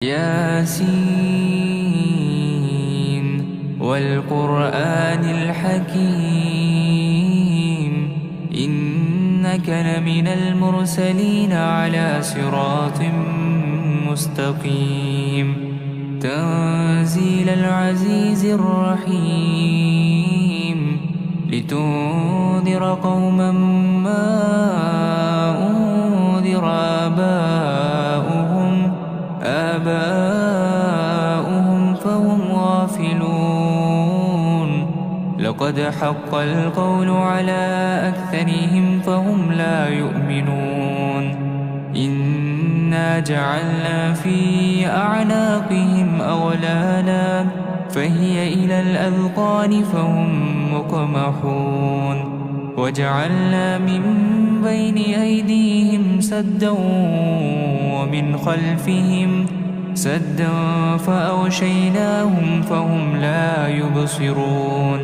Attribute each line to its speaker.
Speaker 1: ياسين والقرآن الحكيم إنك لمن المرسلين على صراط مستقيم تنزيل العزيز الرحيم لتنذر قوما ما أنذر آباؤهم فهم غافلون لقد حق القول على أكثرهم فهم لا يؤمنون إنا جعلنا في أعناقهم أغلالا فهي إلى الأذقان فهم مقمحون وجعلنا من بين أيديهم سدا ومن خلفهم سدا فأغشيناهم فهم لا يبصرون